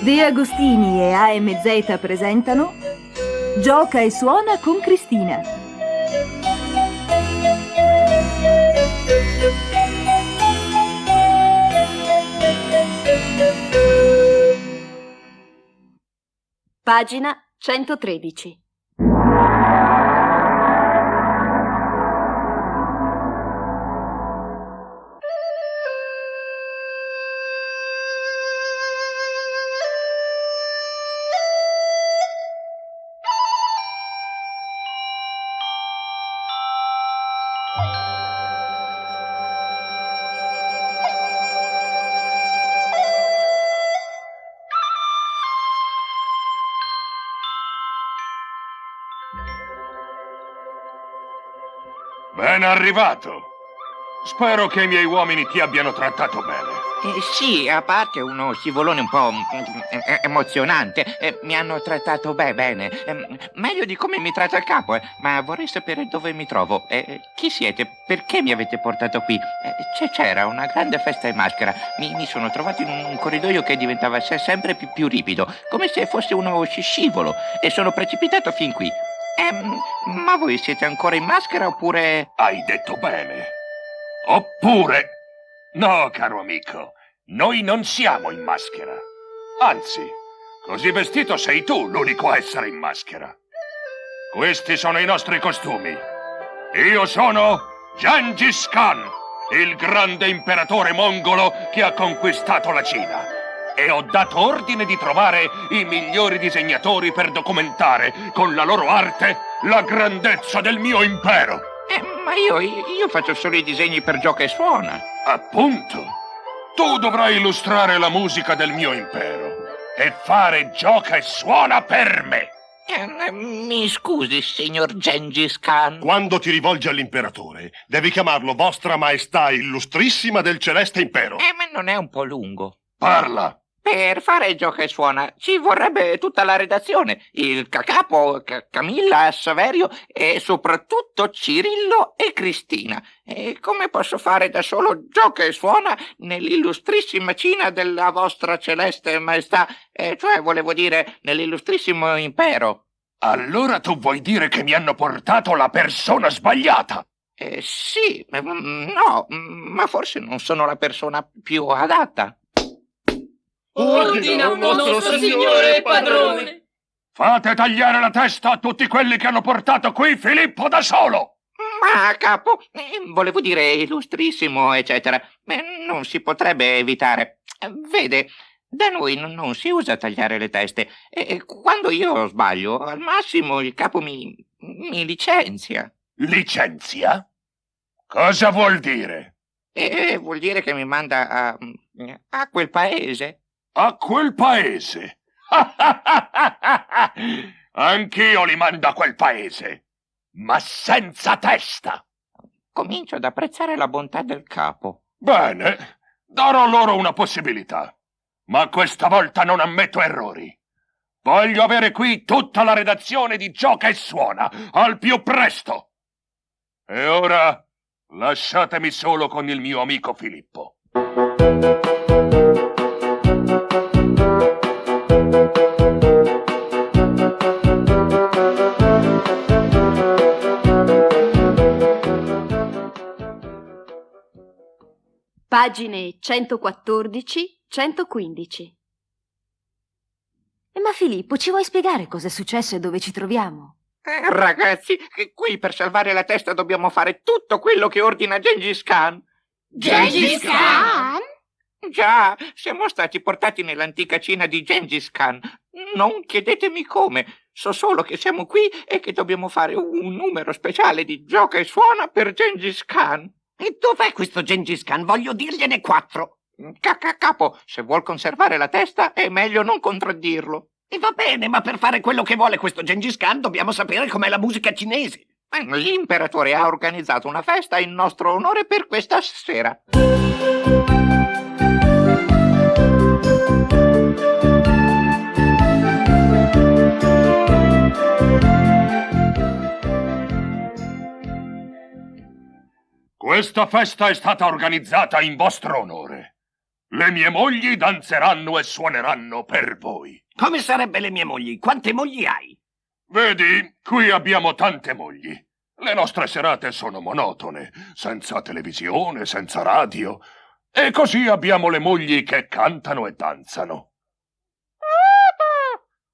De Agostini e AMZ presentano Gioca e suona con Cristina. Pagina 113. Ben arrivato. Spero che i miei uomini ti abbiano trattato bene. Sì, a parte uno scivolone un po' emozionante, mi hanno trattato bene. Meglio di come mi tratta il capo, ma vorrei sapere dove mi trovo. Chi siete? Perché mi avete portato qui? C'era una grande festa in maschera. Mi sono trovato in un corridoio che diventava sempre più ripido, come se fosse uno scivolo, e sono precipitato fin qui. Ma voi siete ancora in maschera oppure... Hai detto bene. Oppure... No, caro amico, noi non siamo in maschera. Anzi, così vestito sei tu l'unico a essere in maschera. Questi sono i nostri costumi. Io sono Gengis Khan, il grande imperatore mongolo che ha conquistato la Cina. E ho dato ordine di trovare i migliori disegnatori per documentare con la loro arte la grandezza del mio impero. Ma io faccio solo i disegni per Gioca e Suona. Appunto. Tu dovrai illustrare la musica del mio impero e fare Gioca e Suona per me. Mi scusi, signor Gengis Khan. Quando ti rivolgi all'imperatore, devi chiamarlo Vostra Maestà Illustrissima del Celeste Impero. Ma non è un po' lungo? Parla. Per fare Gioca e Suona ci vorrebbe tutta la redazione, il capo, Camilla, Saverio e soprattutto Cirillo e Cristina. E come posso fare da solo Gioca e Suona nell'illustrissima Cina della vostra celeste maestà, cioè volevo dire nell'illustrissimo impero? Allora tu vuoi dire che mi hanno portato la persona sbagliata? Sì, no, ma forse non sono la persona più adatta. Ordina, nostro signore e padrone! Fate tagliare la testa a tutti quelli che hanno portato qui Filippo da solo! Ma, capo, volevo dire illustrissimo, eccetera. Non si potrebbe evitare. Vede, da noi non si usa tagliare le teste. Quando io sbaglio, al massimo il capo mi licenzia. Licenzia? Cosa vuol dire? Vuol dire che mi manda a quel paese. A quel paese? Anch'io li mando a quel paese, ma senza testa. Comincio ad apprezzare la bontà del capo. Bene, darò loro una possibilità, ma questa volta non ammetto errori. Voglio avere qui tutta la redazione di Gioca e Suona, al più presto. E ora lasciatemi solo con il mio amico Filippo. Pagine 114-115. Ma Filippo, ci vuoi spiegare cosa è successo e dove ci troviamo? Ragazzi, qui per salvare la testa dobbiamo fare tutto quello che ordina Gengis Khan. Gengis Khan? Già, siamo stati portati nell'antica Cina di Gengis Khan. Non chiedetemi come, so solo che siamo qui e che dobbiamo fare un numero speciale di Gioca e Suona per Gengis Khan. E dov'è questo Gengis Khan? Voglio dirgliene 4. Capo, se vuol conservare la testa è meglio non contraddirlo. E va bene, ma per fare quello che vuole questo Gengis Khan dobbiamo sapere com'è la musica cinese. L'imperatore ha organizzato una festa in nostro onore per questa sera. Questa festa è stata organizzata in vostro onore. Le mie mogli danzeranno e suoneranno per voi. Come sarebbe le mie mogli? Quante mogli hai? Vedi, qui abbiamo tante mogli. Le nostre serate sono monotone, senza televisione, senza radio. E così abbiamo le mogli che cantano e danzano.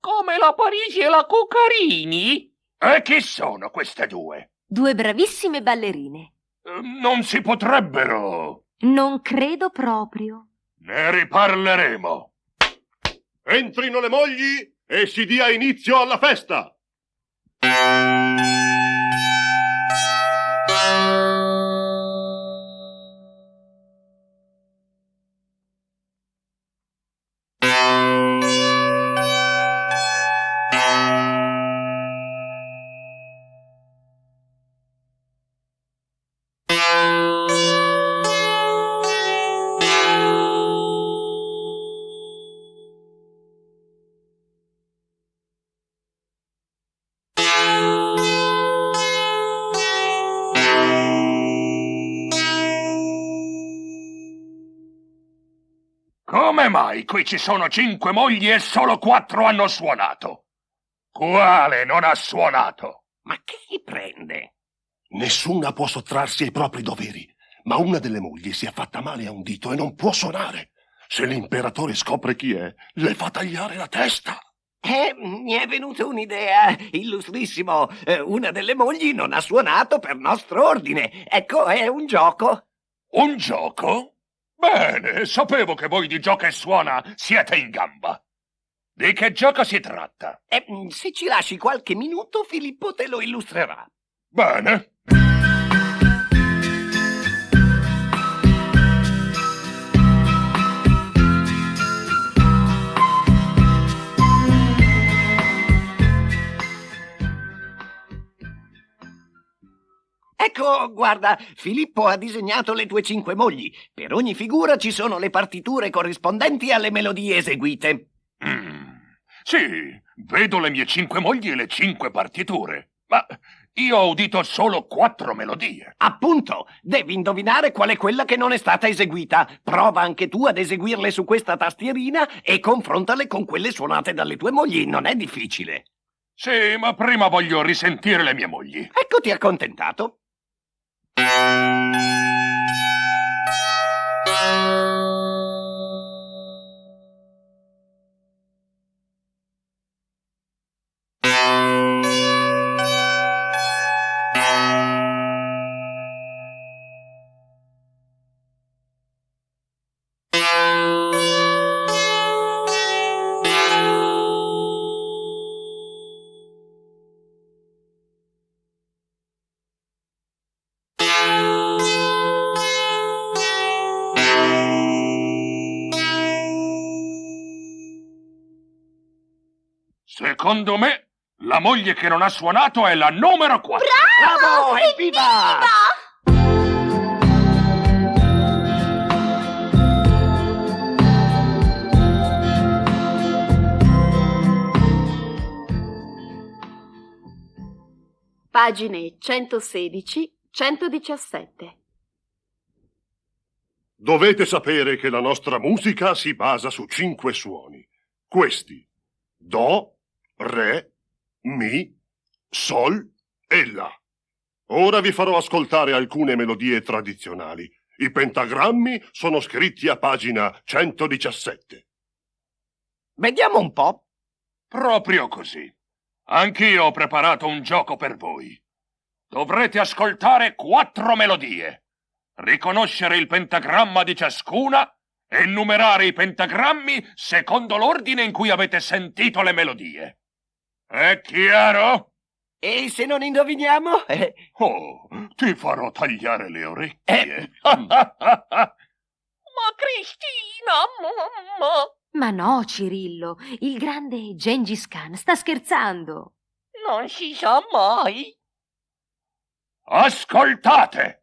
Come la Parisi e la Cuccarini? E chi sono queste due? 2 bravissime ballerine. Non si potrebbero. Non credo proprio. Ne riparleremo. Entrino le mogli e si dia inizio alla festa. Come mai qui ci sono 5 mogli e solo 4 hanno suonato? Quale non ha suonato? Ma che gli prende? Nessuna può sottrarsi ai propri doveri, ma una delle mogli si è fatta male a un dito e non può suonare. Se l'imperatore scopre chi è, le fa tagliare la testa. Mi è venuta un'idea, illustrissimo. Una delle mogli non ha suonato per nostro ordine. Ecco, è un gioco. Un gioco? Bene, sapevo che voi di gioco e suona siete in gamba. Di che gioco si tratta? Se ci lasci qualche minuto, Filippo te lo illustrerà. Bene. Ecco, guarda, Filippo ha disegnato le tue 5 mogli. Per ogni figura ci sono le partiture corrispondenti alle melodie eseguite. Sì, vedo le mie 5 mogli e le 5 partiture. Ma io ho udito solo 4 melodie. Appunto, devi indovinare qual è quella che non è stata eseguita. Prova anche tu ad eseguirle su questa tastierina e confrontale con quelle suonate dalle tue mogli. Non è difficile. Sì, ma prima voglio risentire le mie mogli. Eccoti accontentato. Secondo me, la moglie che non ha suonato è la numero 4. Bravo, evviva! Pagine 116-117. Dovete sapere che la nostra musica si basa su 5 suoni. Questi: Do, Re, Mi, Sol e La. Ora vi farò ascoltare alcune melodie tradizionali. I pentagrammi sono scritti a pagina 117. Vediamo un po'. Proprio così. Anch'io ho preparato un gioco per voi. Dovrete ascoltare 4 melodie, riconoscere il pentagramma di ciascuna e numerare i pentagrammi secondo l'ordine in cui avete sentito le melodie. È chiaro? E se non indoviniamo? Oh, ti farò tagliare le orecchie. Ma Cristina, mamma! Ma no, Cirillo, il grande Gengis Khan sta scherzando. Non si sa mai. Ascoltate!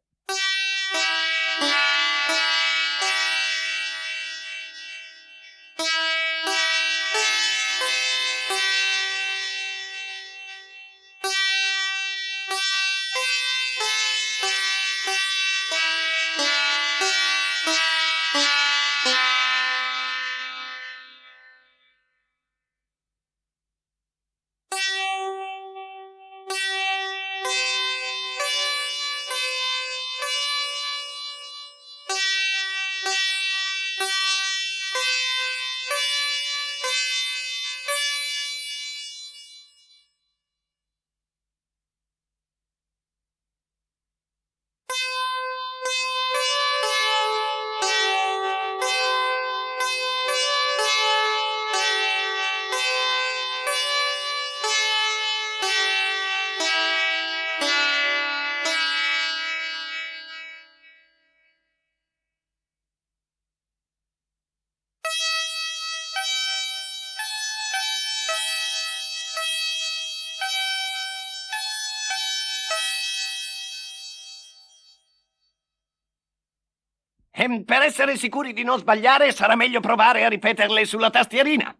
Per essere sicuri di non sbagliare, sarà meglio provare a ripeterle sulla tastierina.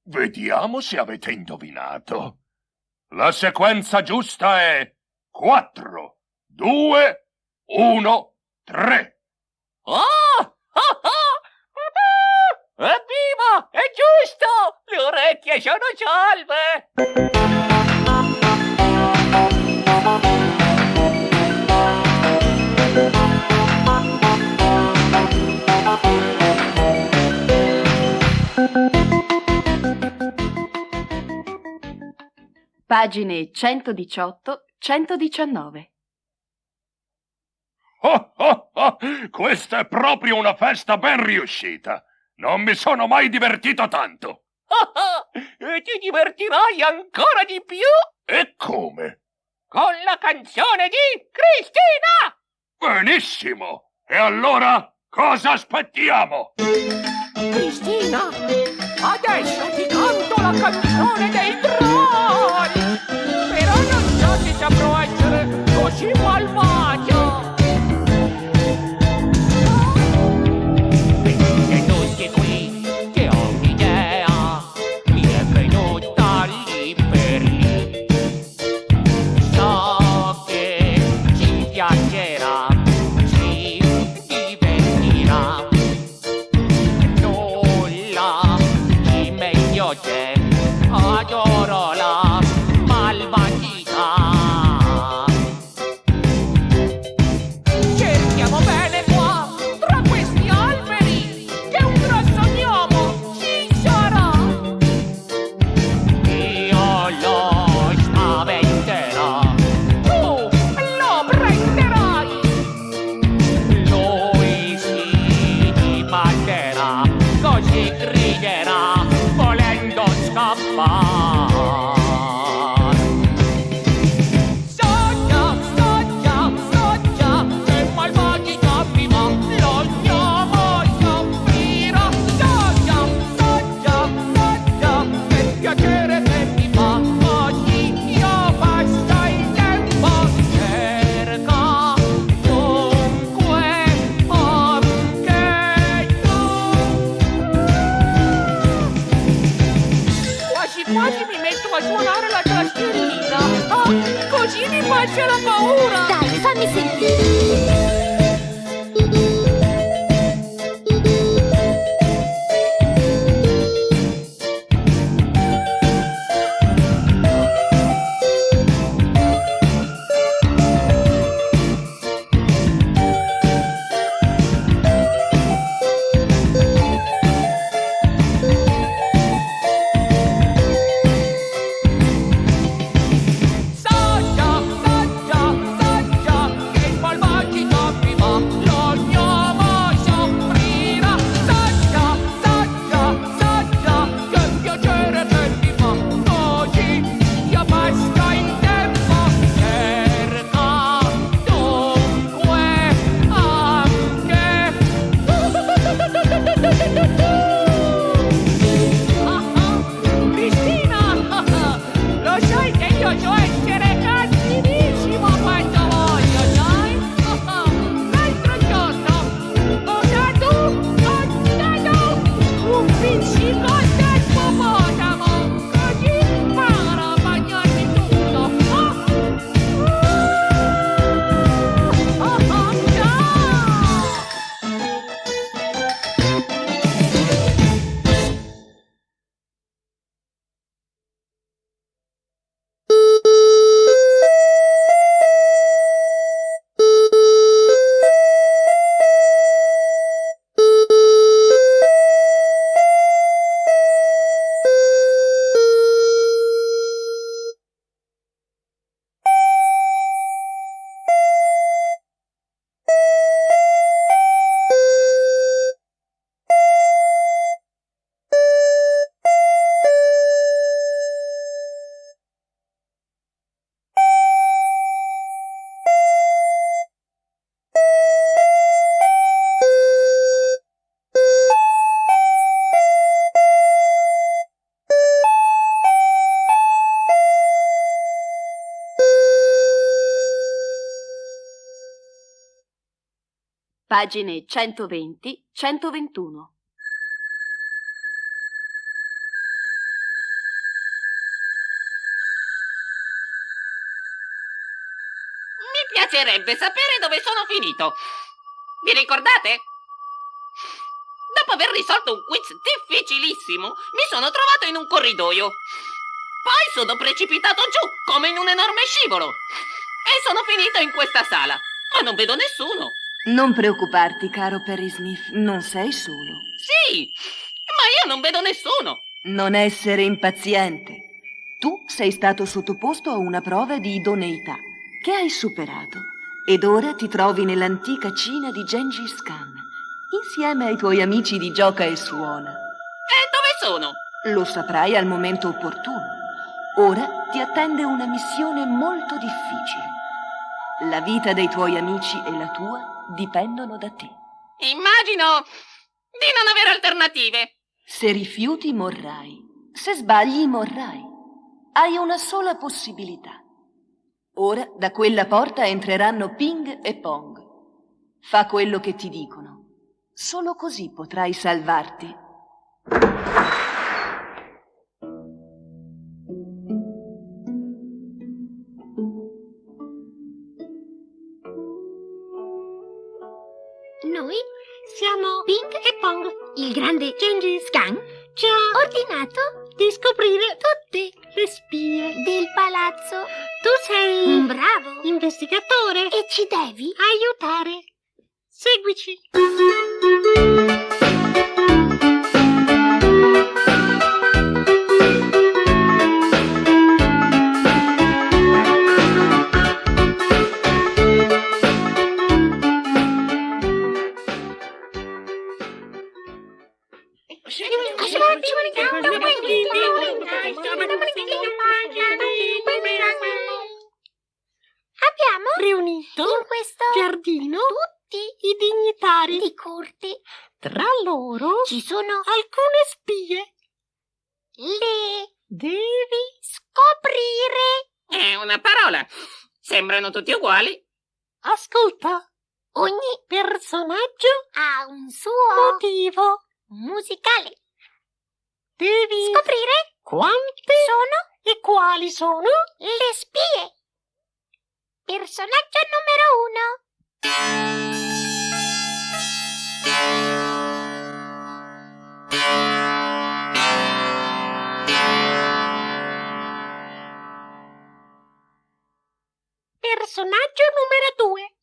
Vediamo se avete indovinato. La sequenza giusta è 4, 2, 1, 3. Oh! Evviva! È giusto! Le orecchie sono salve! Pagine 118-119. Oh, oh, oh! Questa è proprio una festa ben riuscita. Non mi sono mai divertito tanto. E ti divertirai ancora di più E come? con la canzone di Cristina! Benissimo! E allora cosa aspettiamo? Cristina, adesso ti canto la canzone dei troll! Però non so se saprò essere così malvagia! Venite tutti qui, che ho un'idea, mi è venuta lì per lì. So che ci piacerà, ci divertirà. Nulla di meglio c'è, adoro la malvagità. Pagine 120-121. Mi piacerebbe sapere dove sono finito. Vi ricordate? Dopo aver risolto un quiz difficilissimo, mi sono trovato in un corridoio. Poi sono precipitato giù, come in un enorme scivolo. E sono finito in questa sala. Ma non vedo nessuno. Non preoccuparti, caro Perry Smith, non sei solo. Sì, ma io non vedo nessuno. Non essere impaziente. Tu sei stato sottoposto a una prova di idoneità che hai superato ed ora ti trovi nell'antica Cina di Gengis Khan insieme ai tuoi amici di Gioca e Suona. E dove sono? Lo saprai al momento opportuno. Ora ti attende una missione molto difficile. La vita dei tuoi amici e la tua dipendono da te. Immagino di non avere alternative. Se rifiuti, morrai. Se sbagli, morrai. Hai una sola possibilità. Ora da quella porta entreranno Ping e Pong. Fa quello che ti dicono. Solo così potrai salvarti. Noi siamo Ping e Pong. Il grande Gengis Khan ci ha ordinato di scoprire tutte le spie del palazzo. Tu sei un bravo investigatore e ci devi aiutare. Seguici. Abbiamo riunito in questo giardino tutti i dignitari di corte. Tra loro ci sono alcune spie. Le devi scoprire. È una parola. Sembrano tutti uguali. Ascolta. Ogni personaggio ha un suo motivo musicale. Devi scoprire quante sono e quali sono le spie. Personaggio numero 1. Personaggio numero 2.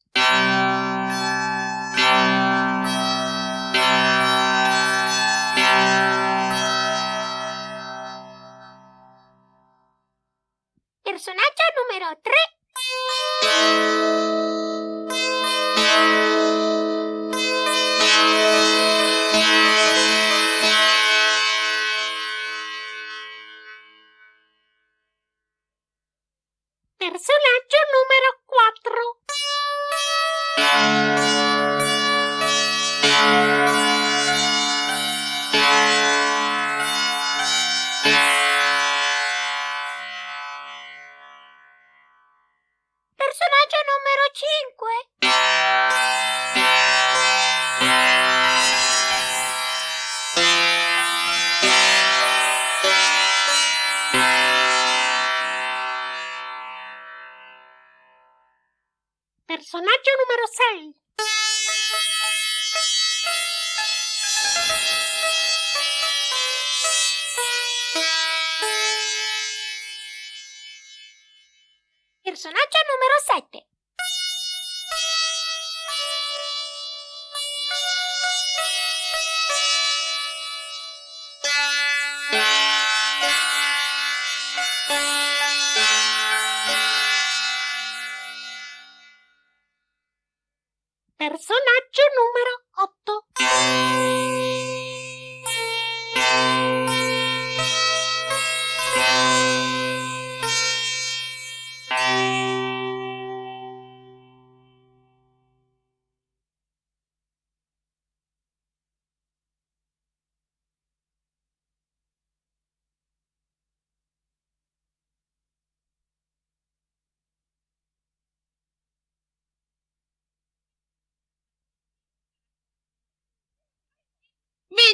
Personaggio numero 3. Personaggio numero 4. Personaggio numero 5. Personaggio numero 6. Personaggio numero 7. Personaggio numero 8.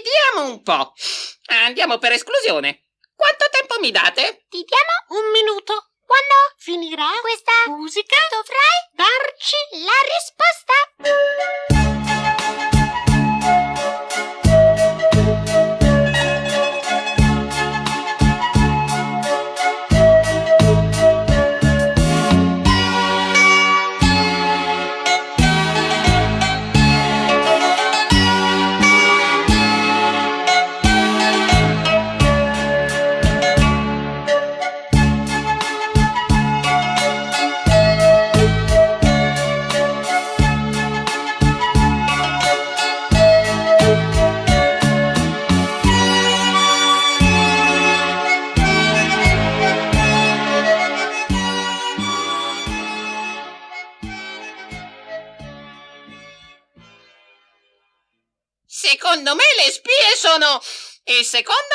Vediamo un po'. Andiamo per esclusione. Quanto tempo mi date? Ti diamo 1 minuto. Quando finirà questa musica dovrai darci la risposta. Secondo me le spie sono il secondo,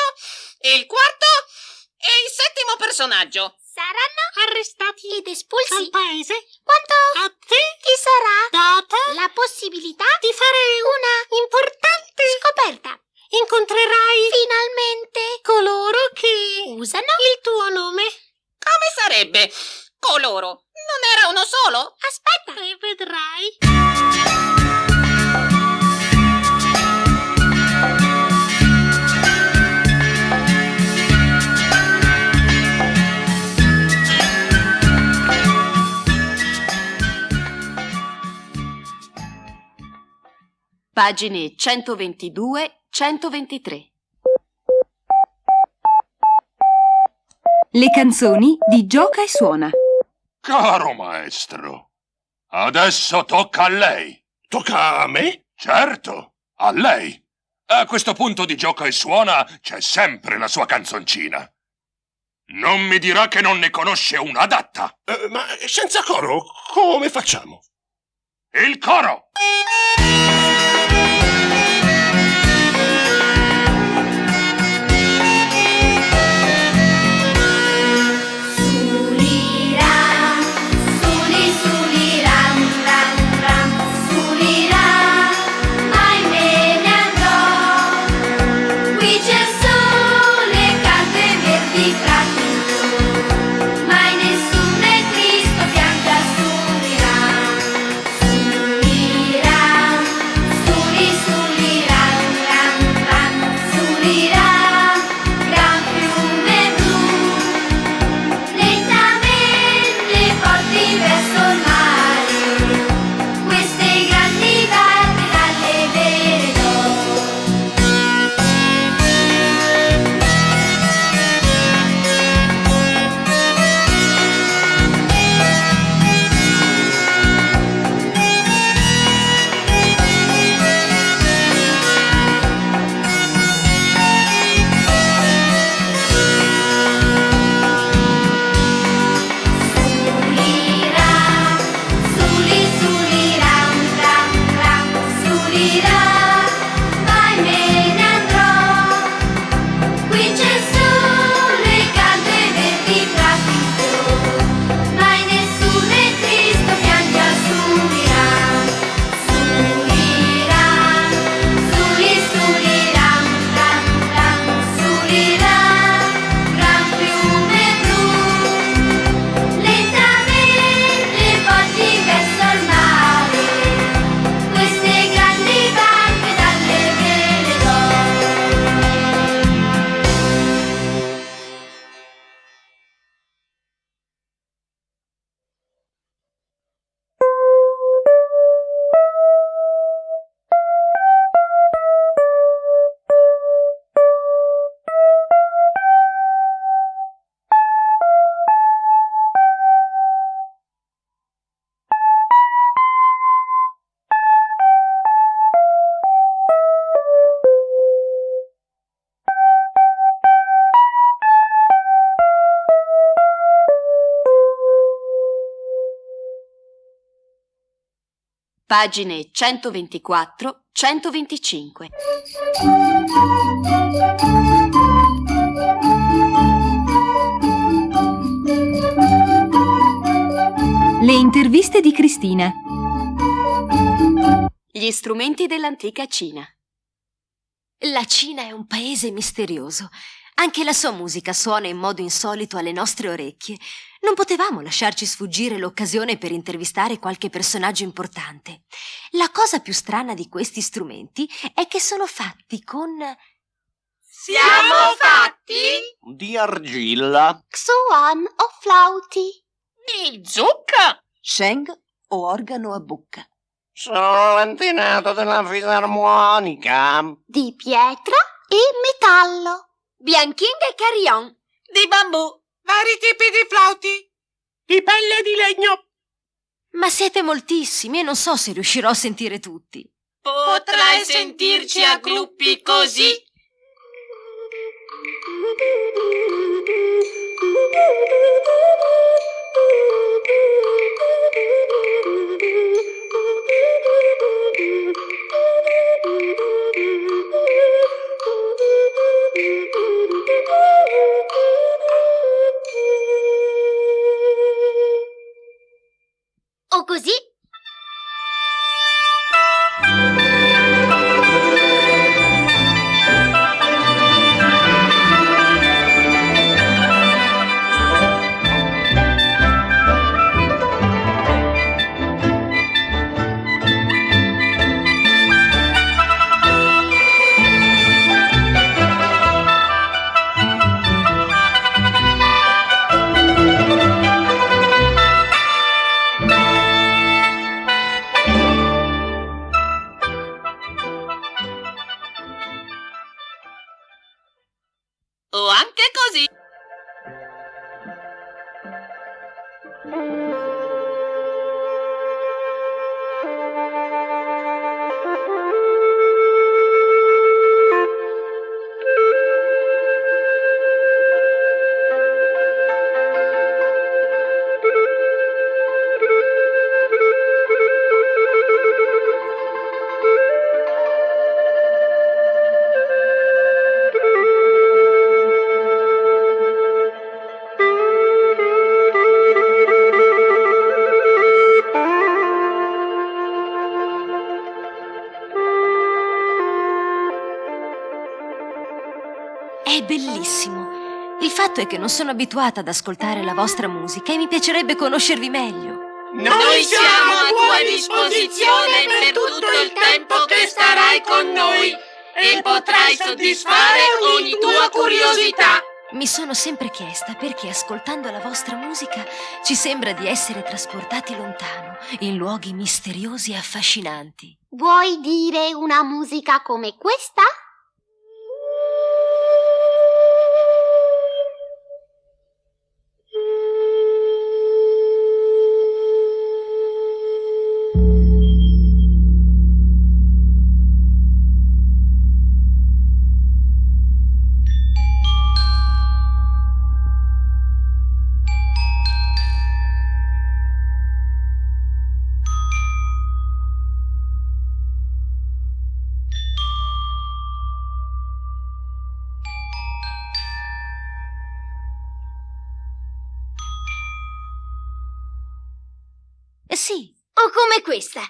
il quarto e il settimo personaggio. Saranno arrestati ed espulsi dal paese quando a te ti sarà data la possibilità di fare una importante scoperta. Incontrerai finalmente coloro che usano il tuo nome. Come sarebbe? Coloro? Non era uno solo? Aspetta e vedrai. Pagine 122-123. Le canzoni di Gioca e Suona. Caro maestro, adesso tocca a lei. Tocca a me? Certo, a lei. A questo punto di Gioca e Suona c'è sempre la sua canzoncina. Non mi dirà che non ne conosce una adatta. Ma senza coro, come facciamo? Il coro! Pagine 124-125. Le interviste di Cristina. Gli strumenti dell'antica Cina. La Cina è un paese misterioso. Anche la sua musica suona in modo insolito alle nostre orecchie. Non potevamo lasciarci sfuggire l'occasione per intervistare qualche personaggio importante. La cosa più strana di questi strumenti è che sono fatti con... Siamo fatti Di argilla. Xuan o flauti. di zucca. Sheng o organo a bocca. Sono l'antenato della fisarmonica. Di pietra e metallo. Bianching e carillon. Di bambù. Vari tipi di flauti. Di pelle di legno. Ma siete moltissimi e non so se riuscirò a sentire tutti. Potrai sentirci a gruppi così. O così. O anche così. È bellissimo. Il fatto è che non sono abituata ad ascoltare la vostra musica e mi piacerebbe conoscervi meglio. Noi siamo a tua disposizione per tutto il tempo che starai con noi e potrai soddisfare ogni tua curiosità. Mi sono sempre chiesta perché ascoltando la vostra musica ci sembra di essere trasportati lontano, in luoghi misteriosi e affascinanti. Vuoi dire una musica come questa? Sì, O come questa?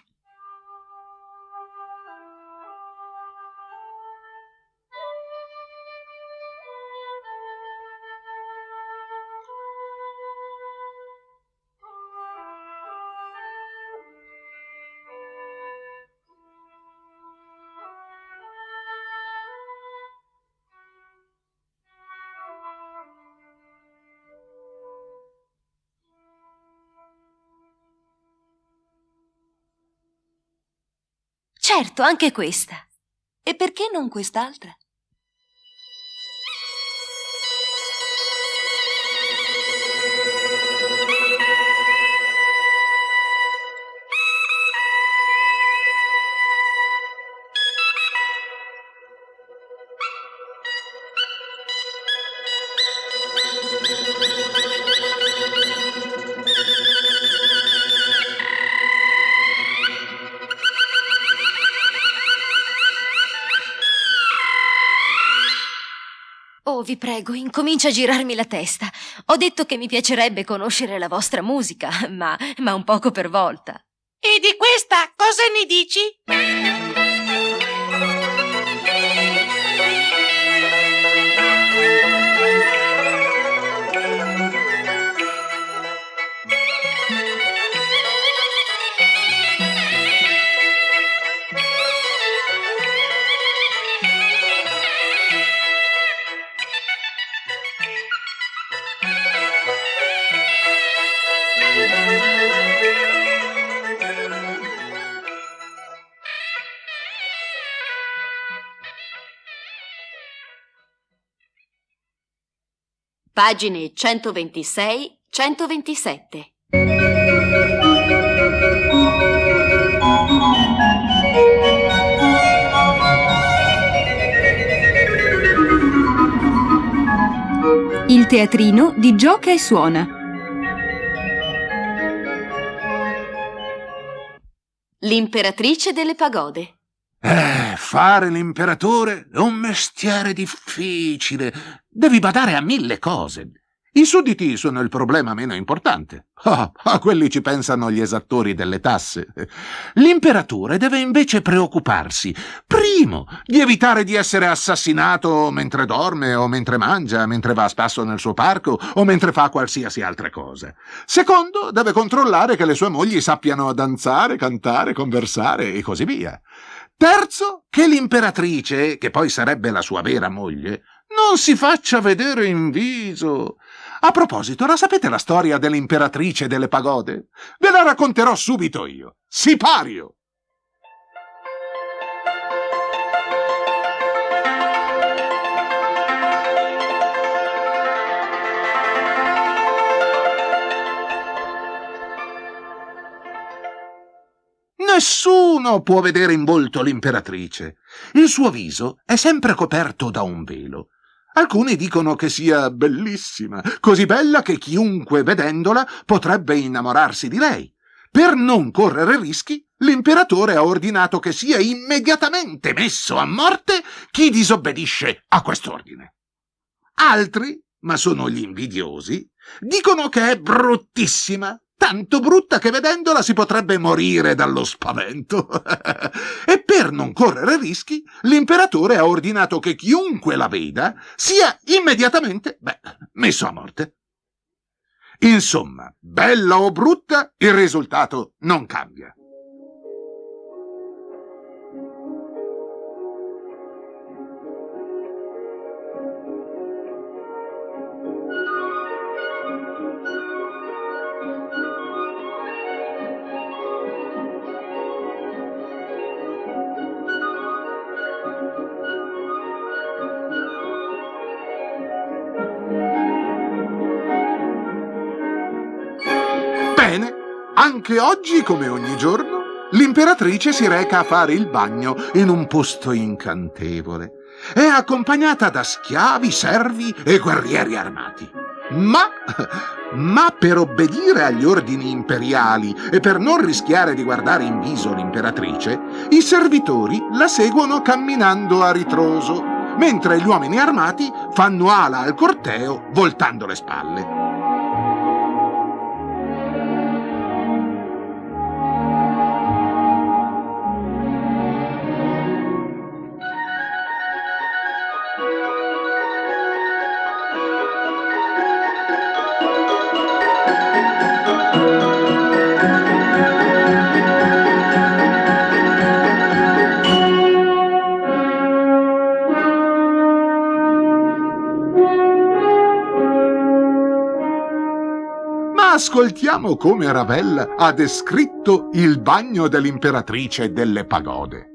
certo, anche questa. E perché non quest'altra? Oh, vi prego, incomincia a girarmi la testa. Ho detto che mi piacerebbe conoscere la vostra musica, ma un poco per volta. E di questa cosa ne dici? Pagine 126-127. Il teatrino di Gioca e Suona. L'imperatrice delle pagode. Fare l'imperatore è un mestiere difficile. Devi badare a 1000 cose. I sudditi sono il problema meno importante. A quelli ci pensano gli esattori delle tasse. L'imperatore deve invece preoccuparsi, primo, di evitare di essere assassinato mentre dorme o mentre mangia, mentre va a spasso nel suo parco o mentre fa qualsiasi altra cosa. Secondo, deve controllare che le sue mogli sappiano danzare, cantare, conversare e così via. Terzo, che l'imperatrice, che poi sarebbe la sua vera moglie, non si faccia vedere in viso. A proposito, la sapete la storia dell'imperatrice delle pagode? Ve la racconterò subito io. Sipario! Nessuno può vedere in volto l'imperatrice. Il suo viso è sempre coperto da un velo. Alcuni dicono che sia bellissima, così bella che chiunque vedendola potrebbe innamorarsi di lei. Per non correre rischi, l'imperatore ha ordinato che sia immediatamente messo a morte chi disobbedisce a quest'ordine. Altri, ma sono gli invidiosi, dicono che è bruttissima, tanto brutta che vedendola si potrebbe morire dallo spavento. E per non correre rischi, l'imperatore ha ordinato che chiunque la veda sia immediatamente, messo a morte. Insomma, bella o brutta, il risultato non cambia. Bene, anche oggi, come ogni giorno, l'imperatrice si reca a fare il bagno in un posto incantevole. È accompagnata da schiavi, servi e guerrieri armati. Ma per obbedire agli ordini imperiali e per non rischiare di guardare in viso l'imperatrice, i servitori la seguono camminando a ritroso, mentre gli uomini armati fanno ala al corteo voltando le spalle. Ascoltiamo come Ravel ha descritto il bagno dell'imperatrice delle pagode.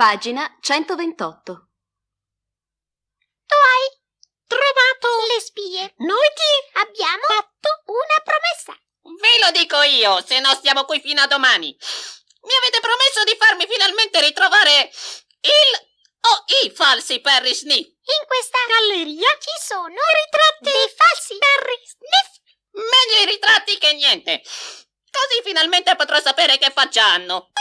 Pagina 128. Tu hai trovato le spie. Noi ti abbiamo fatto una promessa. Ve lo dico io, se no stiamo qui fino a domani. Mi avete promesso di farmi finalmente ritrovare i falsi Perry Sniff. In questa galleria ci sono i ritratti dei falsi Perry Sniff. Meglio i ritratti che niente. Così finalmente potrò sapere che faccia hanno.